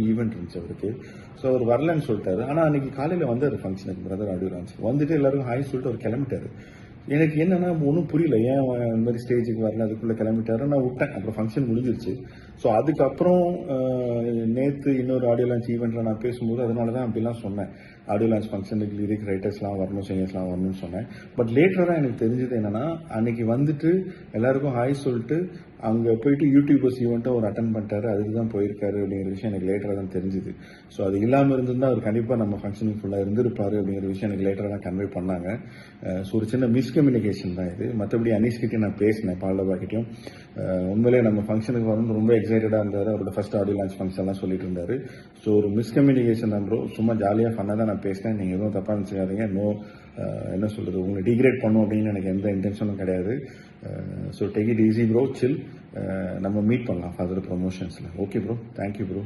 Event இருந்துச்சு அவருக்கு. So அவர் வரலன்னு சொல்லிட்டாரு. ஆனால் அன்னைக்கு காலையில் வந்தார் ஃபங்க்ஷனுக்கு, பிரதர் ஆடியோ லான்ச் வந்துட்டு எல்லாருக்கும் ஹாய் சொல்லிட்டு அவர் கிளம்பிட்டாரு. எனக்கு என்னன்னா ஒன்றும் புரியல, ஏன் இந்த மாதிரி ஸ்டேஜுக்கு வரல, அதுக்குள்ளே கிளம்பிட்டாரு. நான் விட்டேன், அப்புறம் ஃபங்க்ஷன் முடிஞ்சிருச்சு. ஸோ அதுக்கப்புறம் நேற்று இன்னொரு ஆடியோ லான்ச் ஈவெண்ட்டில் நான் பேசும்போது அதனால தான் அப்படிலாம் சொன்னேன். ஆடியோ லான்ச் ஃபங்க்ஷனுக்கு லிரிக் ரைட்டர்ஸ்லாம் வரணும், சிங்கர்ஸ்லாம் வரணும்னு சொன்னேன். பட் லேட்டராக எனக்கு தெரிஞ்சது என்னன்னா, அன்னைக்கு வந்துட்டு எல்லாருக்கும் ஹாய் சொல்லிட்டு அங்கே போயிட்டு யூடியூபர்ஸ் ஈவெண்ட்டும் அவர் அட்டன் பண்ணிட்டாரு, அதுக்கு தான் போயிருக்காரு அப்படிங்கிற விஷயம் எனக்கு லேட்டராக தான் தெரிஞ்சுது. ஸோ அது இல்லாமல் இருந்திருந்தால் அவர் கண்டிப்பாக நம்ம ஃபங்க்ஷனுக்கு ஃபுல்லாக இருந்திருப்பாரு அப்படிங்கிற விஷயம் எனக்கு லேட்டராக தான் கன்வே பண்ணாங்க. ஸோ ஒரு சின்ன மிஸ்கம்யூனிகேஷன் தான் இது. மற்றபடி அனீஷ்கிட்டையும் நான் பேசினேன், பாலபாக்கிட்டையும். உண்மையிலே நம்ம ஃபங்க்ஷனுக்கு வரணும்னு ரொம்ப எக்ஸைட்டடாக இருந்தார். அவரோட ஃபர்ஸ்ட் ஆடியோ லான்ச் ஃபங்க்ஷன்லாம் சொல்லிட்டு இருந்தார். ஸோ ஒரு மிஸ்கம்யூனிகேஷன் தான் ப்ரோ. சும்மா ஜாலியாக ஃபன்னாக தான் நான் பேசினேன். நீங்கள் எதுவும் தப்பாக நினச்சிக்காதீங்க. என்ன சொல்கிறது, உங்களை டிகிரேட் பண்ணும் அப்படின்னு எனக்கு எந்த இன்டென்ஷனும் கிடையாது. So take it easy bro, chill. நம்ம மீட் பண்ணலாம் ஃபர்தர் ப்ரொமோஷன்ஸில். Okay bro, thank you bro.